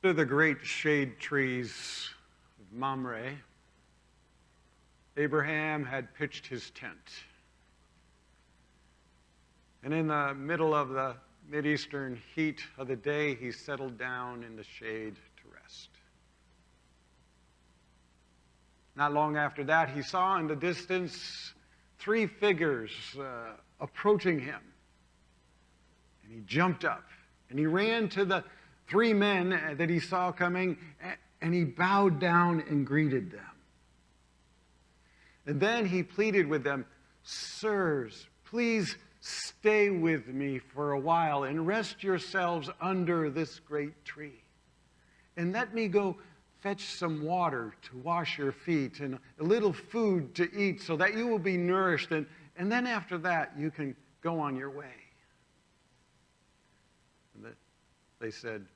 To the great shade trees of Mamre, Abraham had pitched his tent. And in the middle of the Mideastern heat of the day, he settled down in the shade to rest. Not long after that, he saw in the distance 3 figures approaching him. And he jumped up, and he ran to the 3 men that he saw coming, and he bowed down and greeted them. And then he pleaded with them, "Sirs, please stay with me for a while and rest yourselves under this great tree. And let me go fetch some water to wash your feet and a little food to eat so that you will be nourished. And then after that, you can go on your way." And they said,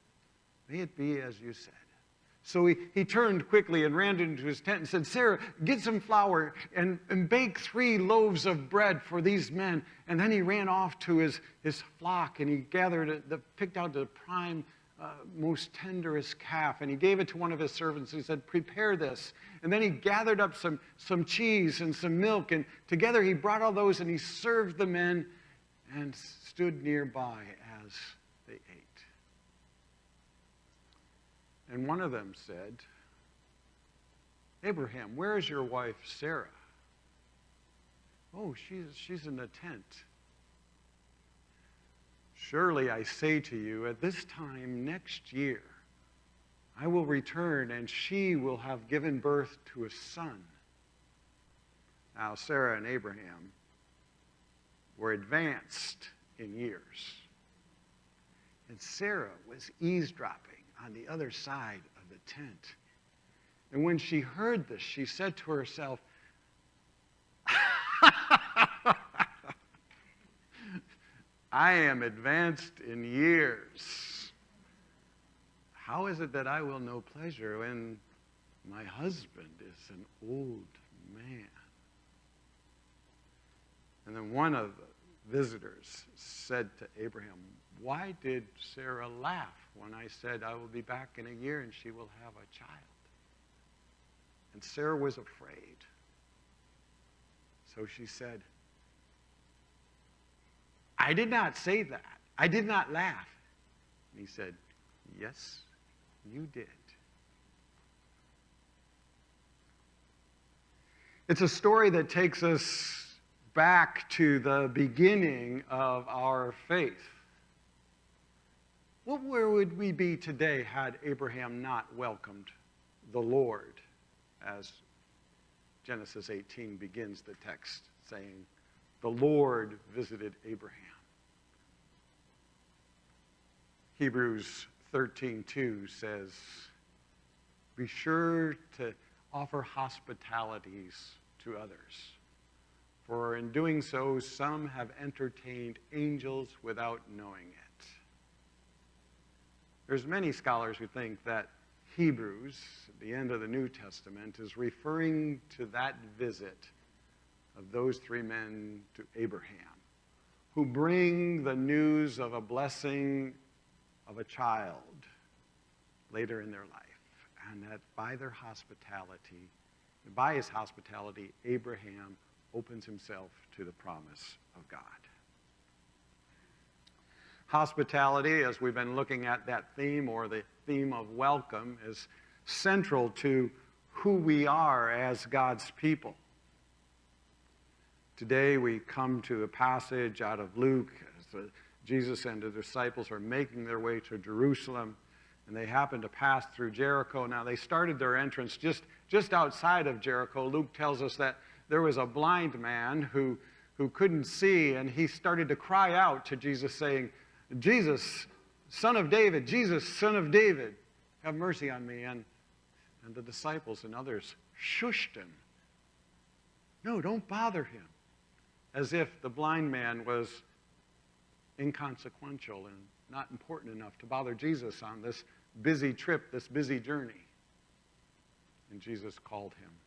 "May it be as you said." So he turned quickly and ran into his tent and said, "Sarah, get some flour and bake 3 loaves of bread for these men." And then he ran off to his flock, and he picked out the prime, most tenderest calf, and he gave it to one of his servants. He said, "Prepare this." And then he gathered up some cheese and some milk, and together he brought all those, and he served the men and stood nearby as they ate. And one of them said, "Abraham, where is your wife Sarah?" "Oh, she's in the tent." "Surely I say to you, at this time next year, I will return, and she will have given birth to a son." Now, Sarah and Abraham were advanced in years, and Sarah was eavesdropping on the other side of the tent. And when she heard this, she said to herself, "I am advanced in years. How is it that I will know pleasure when my husband is an old man?" And then one of the visitors said to Abraham, "Why did Sarah laugh when I said I will be back in a year and she will have a child?" And Sarah was afraid. So she said, "I did not say that. I did not laugh." And he said, "Yes, you did." It's a story that takes us back to the beginning of our faith. Where would we be today had Abraham not welcomed the Lord, as Genesis 18 begins the text saying, "The Lord visited Abraham." Hebrews 13:2 says, "Be sure to offer hospitalities to others, for in doing so some have entertained angels without knowing it." There's many scholars who think that Hebrews, at the end of the New Testament, is referring to that visit of those 3 men to Abraham, who bring the news of a blessing of a child later in their life, and that by his hospitality, Abraham opens himself to the promise of God. Hospitality, as we've been looking at that theme, or the theme of welcome, is central to who we are as God's people. Today we come to a passage out of Luke as Jesus and the disciples are making their way to Jerusalem, and they happen to pass through Jericho. Now, they started their entrance just outside of Jericho. Luke tells us that there was a blind man who couldn't see, and he started to cry out to Jesus saying, "Jesus, Son of David, Jesus, Son of David, have mercy on me." And the disciples and others shushed him. "No, don't bother him." As if the blind man was inconsequential and not important enough to bother Jesus on this busy trip, this busy journey. And Jesus called him,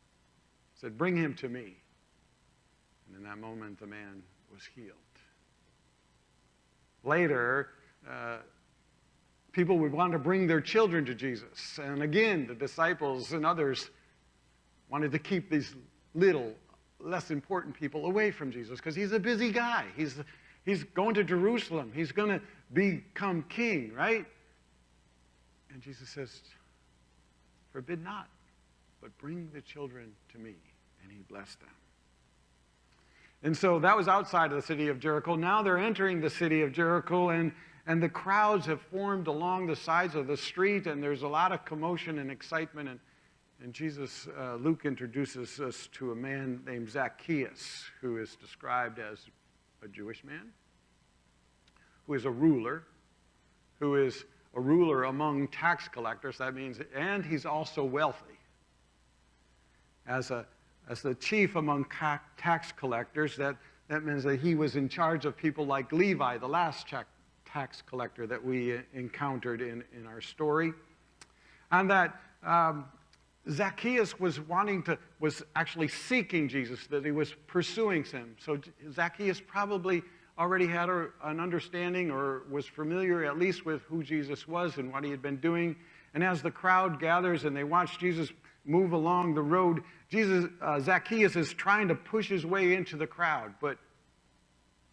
said, "Bring him to me." And in that moment, the man was healed. Later, people would want to bring their children to Jesus. And again, the disciples and others wanted to keep these little, less important people away from Jesus because he's a busy guy. He's going to Jerusalem. He's going to become king, right? And Jesus says, forbid not, but bring the children to me. And he blessed them. And so that was outside of the city of Jericho. Now they're entering the city of Jericho, and the crowds have formed along the sides of the street, and there's a lot of commotion and excitement. And Jesus, Luke introduces us to a man named Zacchaeus, who is described as a Jewish man, who is a ruler, among tax collectors. That means, and he's also wealthy. As the chief among tax collectors, that means that he was in charge of people like Levi, the last tax collector that we encountered in our story. And that Zacchaeus was actually seeking Jesus, that he was pursuing him. So Zacchaeus probably already had an understanding or was familiar at least with who Jesus was and what he had been doing. And as the crowd gathers and they watch Jesus move along the road, Zacchaeus is trying to push his way into the crowd, but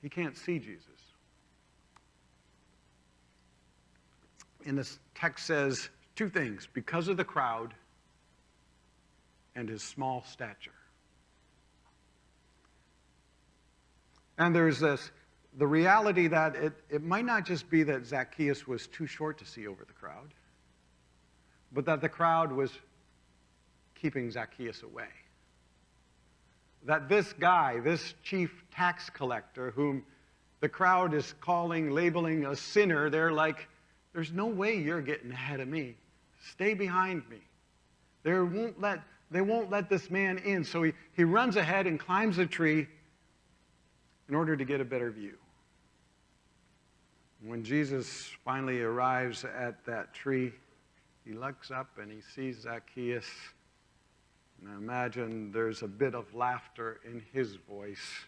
he can't see Jesus. And this text says two things: because of the crowd and his small stature. And there's the reality that it might not just be that Zacchaeus was too short to see over the crowd, but that the crowd was keeping Zacchaeus away. That this guy, this chief tax collector, whom the crowd is labeling a sinner, they're like, there's no way you're getting ahead of me. Stay behind me. They won't let this man in. So he runs ahead and climbs a tree in order to get a better view. When Jesus finally arrives at that tree, he looks up and he sees Zacchaeus. And I imagine there's a bit of laughter in his voice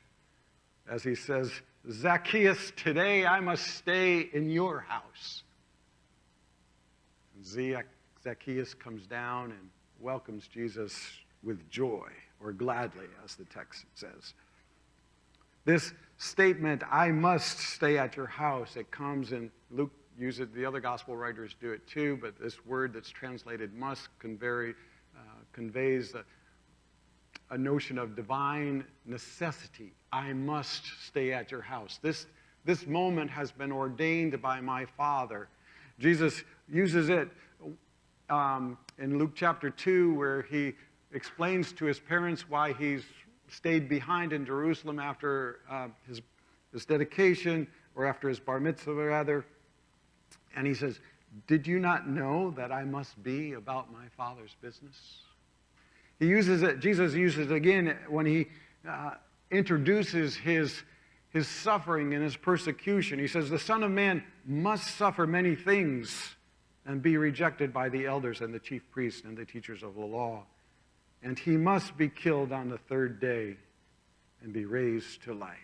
as he says, Zacchaeus, today I must stay in your house. And Zacchaeus comes down and welcomes Jesus with joy, or gladly, as the text says. This statement, I must stay at your house, it comes in Luke uses it, the other gospel writers do it too, but this word that's translated must conveys a notion of divine necessity. I must stay at your house. This moment has been ordained by my Father. Jesus uses it in Luke chapter 2, where he explains to his parents why he's stayed behind in Jerusalem after his dedication, or after his bar mitzvah, rather. And he says, did you not know that I must be about my Father's business? He uses it, Jesus uses it again when he introduces his suffering and his persecution. He says, the Son of Man must suffer many things and be rejected by the elders and the chief priests and the teachers of the law. And he must be killed on the third day and be raised to life.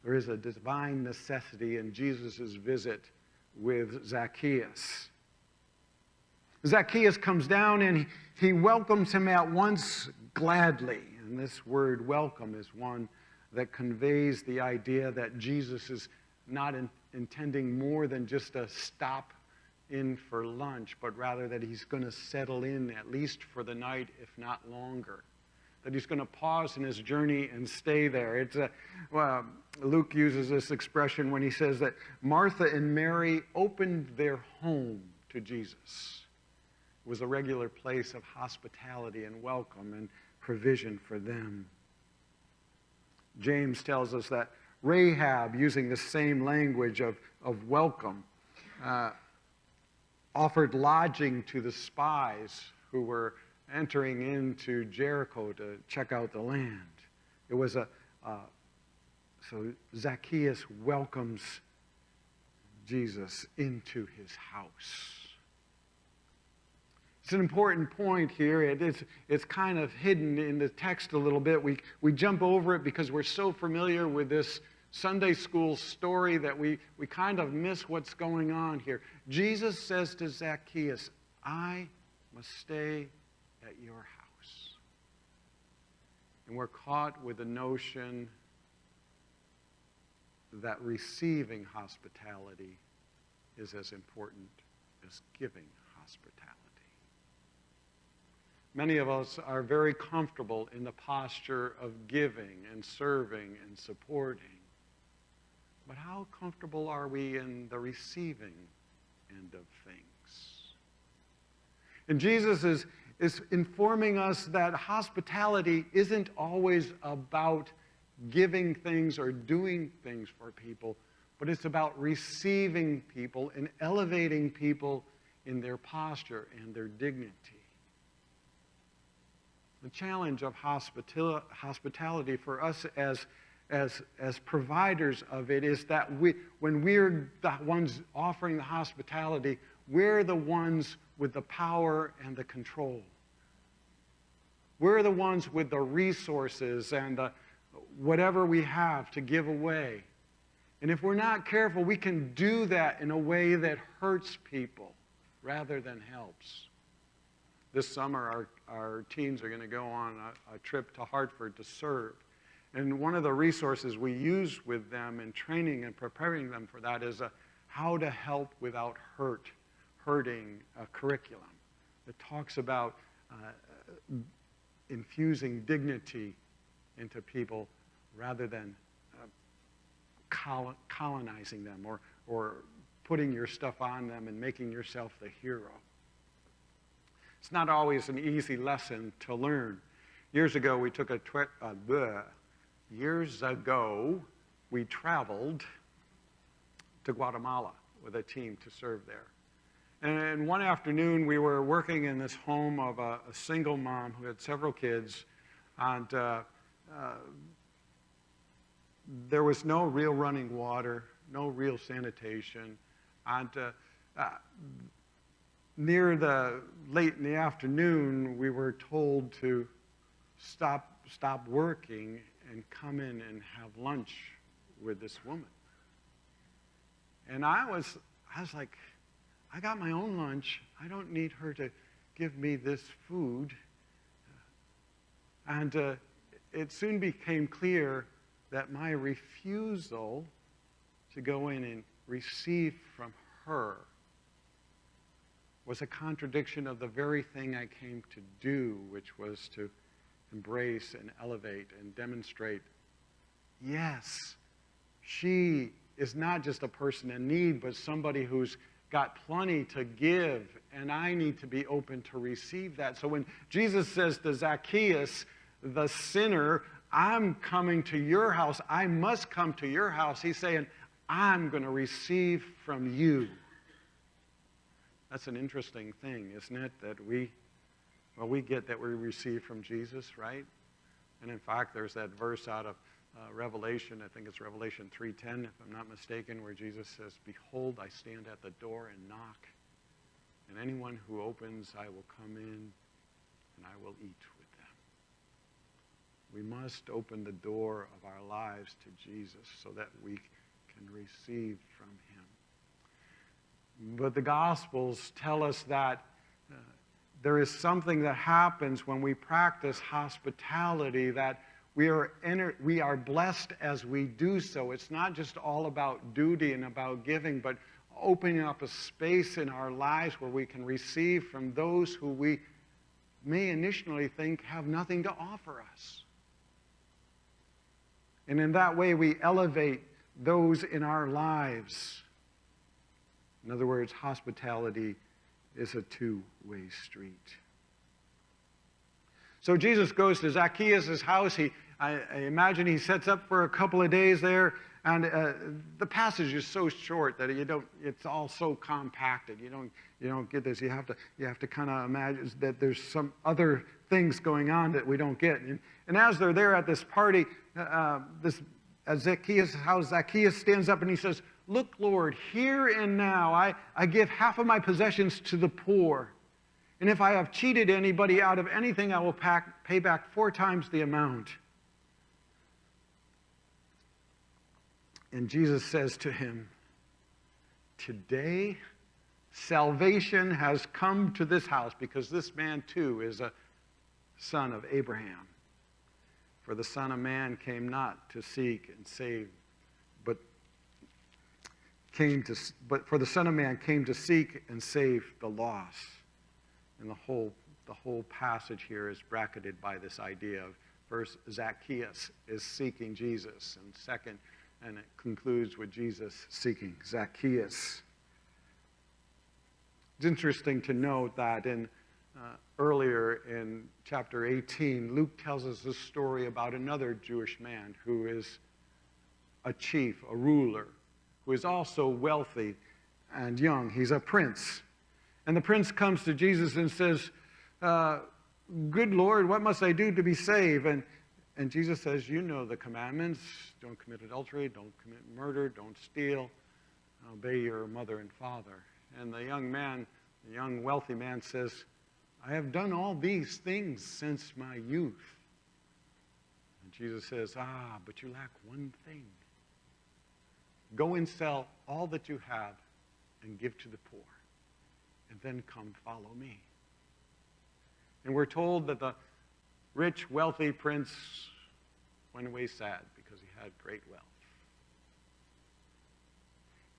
There is a divine necessity in Jesus' visit with Zacchaeus. Zacchaeus comes down and he welcomes him at once gladly. And this word welcome is one that conveys the idea that Jesus is not intending more than just a stop in for lunch, but rather that he's going to settle in at least for the night, if not longer. That he's going to pause in his journey and stay there. Luke uses this expression when he says that Martha and Mary opened their home to Jesus. It was a regular place of hospitality and welcome and provision for them. James tells us that Rahab, using the same language of welcome, offered lodging to the spies who were entering into Jericho to check out the land. It was so Zacchaeus welcomes Jesus into his house. It's an important point here. It's kind of hidden in the text a little bit. We jump over it because we're so familiar with this Sunday school story that we kind of miss what's going on here. Jesus says to Zacchaeus, I must stay at your house. And we're caught with the notion that receiving hospitality is as important as giving hospitality. Many of us are very comfortable in the posture of giving and serving and supporting. But how comfortable are we in the receiving end of things? And Jesus is informing us that hospitality isn't always about giving things or doing things for people, but it's about receiving people and elevating people in their posture and their dignity. The challenge of hospitality for us as providers of it is that when we're the ones offering the hospitality, we're the ones with the power and the control. We're the ones with the resources and whatever we have to give away. And if we're not careful, we can do that in a way that hurts people rather than helps. This summer, our teens are going to go on a trip to Hartford to serve. And one of the resources we use with them in training and preparing them for that is how to help without hurting a curriculum that talks about infusing dignity into people rather than colonizing them or putting your stuff on them and making yourself the hero. It's not always an easy lesson to learn. Years ago, we traveled to Guatemala with a team to serve there. And one afternoon, we were working in this home of a single mom who had several kids, and there was no real running water, no real sanitation, and late in the afternoon, we were told to stop working and come in and have lunch with this woman. And I was like, I got my own lunch. I don't need her to give me this food. And it soon became clear that my refusal to go in and receive from her was a contradiction of the very thing I came to do, which was to embrace and elevate and demonstrate, yes, she is not just a person in need, but somebody who's got plenty to give, and I need to be open to receive that. So when Jesus says to Zacchaeus, the sinner, I'm coming to your house, I must come to your house, he's saying, I'm going to receive from you. That's an interesting thing, isn't it? That we get that we receive from Jesus, right? And in fact, there's that verse out of Revelation, I think it's Revelation 3:10, if I'm not mistaken, where Jesus says, behold, I stand at the door and knock, and anyone who opens, I will come in and I will eat with them. We must open the door of our lives to Jesus so that we can receive from him. But the Gospels tell us that there is something that happens when we practice hospitality, that we are blessed as we do so. It's not just all about duty and about giving, but opening up a space in our lives where we can receive from those who we may initially think have nothing to offer us. And in that way, we elevate those in our lives. In other words, hospitality is a two-way street. So Jesus goes to Zacchaeus' house. I imagine he sets up for a couple of days there, and the passage is so short that it's all so compacted. You don't get this. You have to kind of imagine that there's some other things going on that we don't get. And as they're there at this party, at Zacchaeus' house, Zacchaeus stands up and he says, look, Lord, here and now I give half of my possessions to the poor. And if I have cheated anybody out of anything, I will pay back 4 times the amount. And Jesus says to him, today salvation has come to this house, because this man too is a son of Abraham. For the Son of Man came not to seek and save, but for the Son of Man came to seek and save the lost. And the whole passage here is bracketed by this idea of, first, Zacchaeus is seeking Jesus, and second, and it concludes with Jesus seeking Zacchaeus. It's interesting to note that earlier in chapter 18, Luke tells us a story about another Jewish man who is a chief, a ruler, who is also wealthy and young. He's a prince. And the prince comes to Jesus and says, good Lord, what must I do to be saved? And Jesus says, you know the commandments. Don't commit adultery, don't commit murder, don't steal, obey your mother and father. And the young wealthy man says, I have done all these things since my youth. And Jesus says, but you lack one thing. Go and sell all that you have and give to the poor, and then come follow me. And we're told that the rich, wealthy prince went away sad because he had great wealth.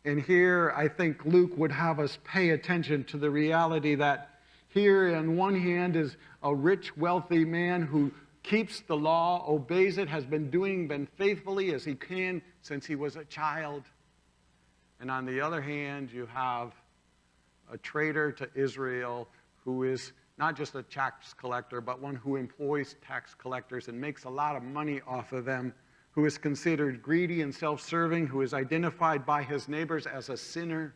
And here, I think Luke would have us pay attention to the reality that here on one hand is a rich, wealthy man who keeps the law, obeys it, has been faithfully as he can since he was a child. And on the other hand, you have a traitor to Israel who is not just a tax collector, but one who employs tax collectors and makes a lot of money off of them, who is considered greedy and self-serving, who is identified by his neighbors as a sinner.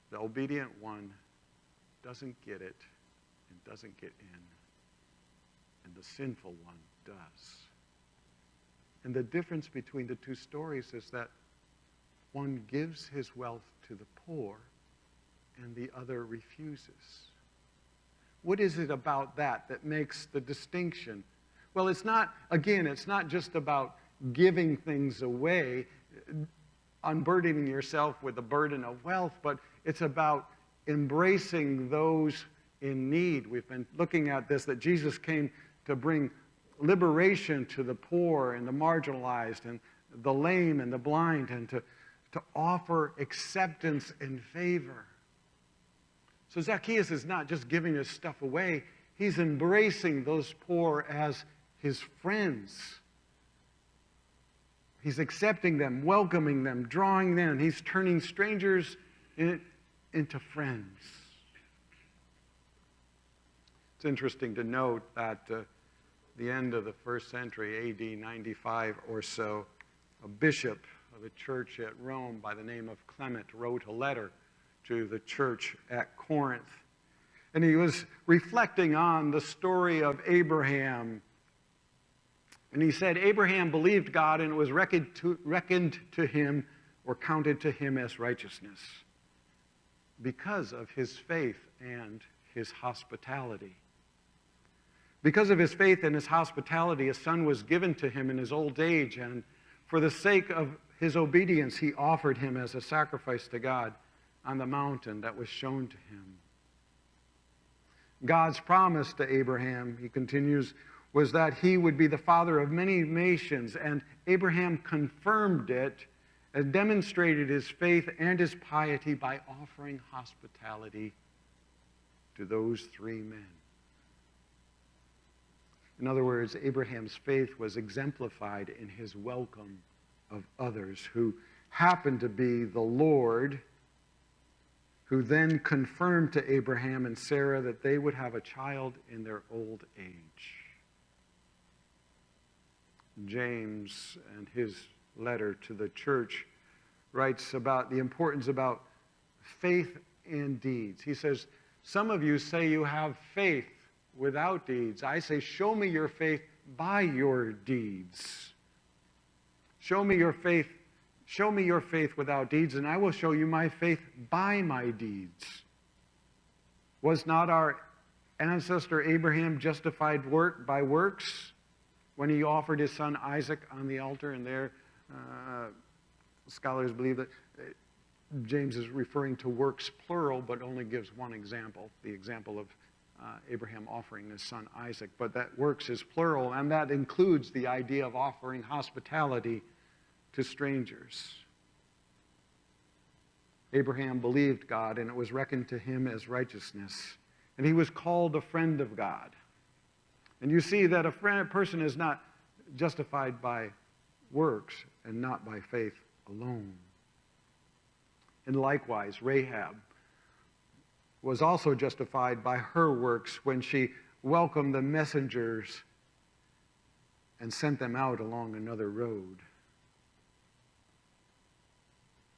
The obedient one doesn't get it and doesn't get in, and the sinful one does. And the difference between the two stories is that one gives his wealth to the poor and the other refuses. What is it about that makes the distinction? Well, it's not just about giving things away, unburdening yourself with the burden of wealth, but it's about embracing those in need. We've been looking at this, that Jesus came to bring liberation to the poor and the marginalized and the lame and the blind, and to offer acceptance and favor. So Zacchaeus is not just giving his stuff away, he's embracing those poor as his friends. He's accepting them, welcoming them, drawing them. He's turning strangers into friends. It's interesting to note that the end of the first century, AD 95 or so, a bishop of the church at Rome by the name of Clement wrote a letter to the church at Corinth. And he was reflecting on the story of Abraham. And he said, Abraham believed God, and it was reckoned to him or counted to him as righteousness because of his faith and his hospitality. Because of his faith and his hospitality, a son was given to him in his old age, and for the sake of his obedience, he offered him as a sacrifice to God on the mountain that was shown to him. God's promise to Abraham, he continues, was that he would be the father of many nations, and Abraham confirmed it and demonstrated his faith and his piety by offering hospitality to those three men. In other words, Abraham's faith was exemplified in his welcome of others who happened to be the Lord, who then confirmed to Abraham and Sarah that they would have a child in their old age. James, in his letter to the church, writes about the importance about faith and deeds. He says, some of you say you have faith without deeds. I say, show me your faith by your deeds. Show me your faith without deeds, and I will show you my faith by my deeds. Was not our ancestor Abraham justified by works when he offered his son Isaac on the altar, and there Scholars believe that James is referring to works plural, but only gives one example, the example of Abraham offering his son Isaac. But that works is plural, and that includes the idea of offering hospitality to strangers. Abraham believed God, and it was reckoned to him as righteousness. And he was called a friend of God. And you see that a person is not justified by works and not by faith alone. And likewise, Rahab was also justified by her works when she welcomed the messengers and sent them out along another road.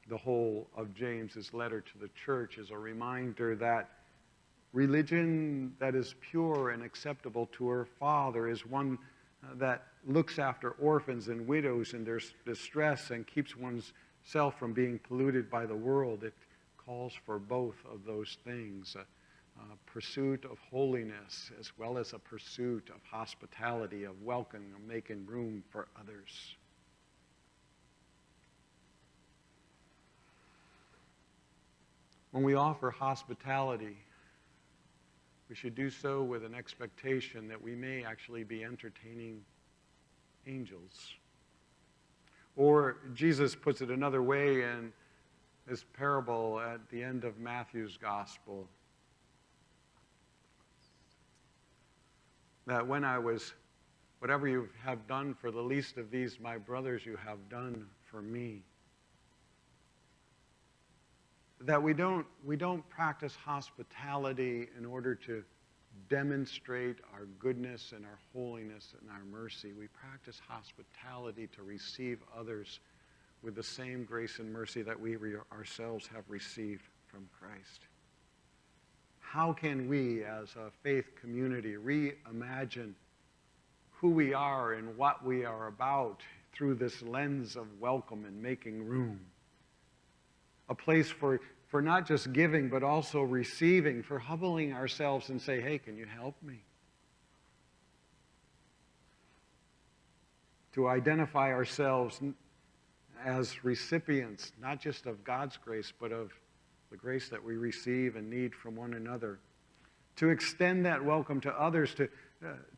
The whole of James's letter to the church is a reminder that religion that is pure and acceptable to her Father is one that looks after orphans and widows in their distress and keeps oneself from being polluted by the world. It calls for both of those things, a pursuit of holiness as well as a pursuit of hospitality, of welcoming, of making room for others. When we offer hospitality, we should do so with an expectation that we may actually be entertaining angels. Or Jesus puts it another way in his parable at the end of Matthew's gospel, that when I was, whatever you have done for the least of these my brothers, you have done for me. That we don't practice hospitality in order to demonstrate our goodness and our holiness and our mercy. We practice hospitality to receive others with the same grace and mercy that we ourselves have received from Christ. How can we, as a faith community, reimagine who we are and what we are about through this lens of welcome and making room? A place for not just giving, but also receiving, for humbling ourselves and say, hey, can you help me? To identify ourselves as recipients, not just of God's grace, but of the grace that we receive and need from one another. To extend that welcome to others,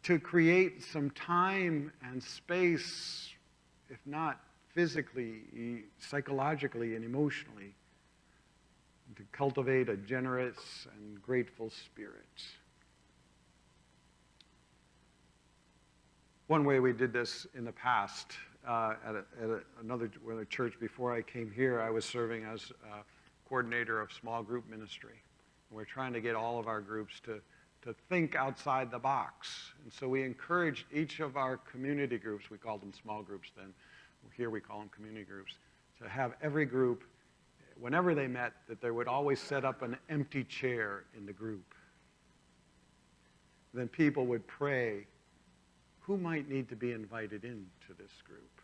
to create some time and space, if not physically, psychologically, and emotionally, to cultivate a generous and grateful spirit. One way we did this in the past, at another church before I came here, I was serving as coordinator of small group ministry. And we're trying to get all of our groups to think outside the box. And so we encouraged each of our community groups, we called them small groups then, here we call them community groups, to have every group, whenever they met, that they would always set up an empty chair in the group. Then people would pray, who might need to be invited into this group?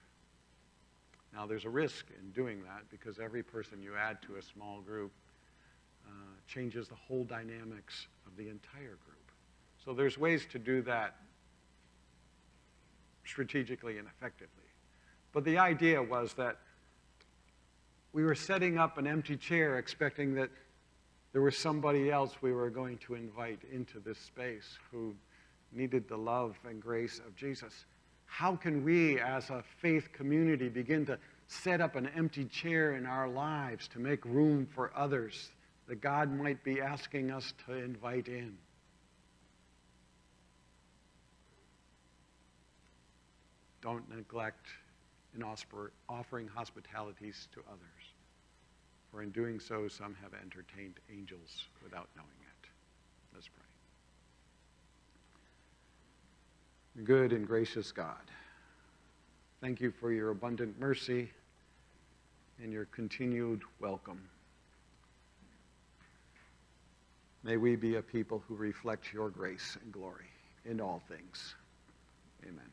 Now, there's a risk in doing that because every person you add to a small group changes the whole dynamics of the entire group. So there's ways to do that strategically and effectively. But the idea was that we were setting up an empty chair expecting that there was somebody else we were going to invite into this space who needed the love and grace of Jesus. How can we as a faith community begin to set up an empty chair in our lives to make room for others that God might be asking us to invite in? Don't neglect in offering hospitalities to others. For in doing so, some have entertained angels without knowing it. Let's pray. Good and gracious God, thank you for your abundant mercy and your continued welcome. May we be a people who reflect your grace and glory in all things. Amen.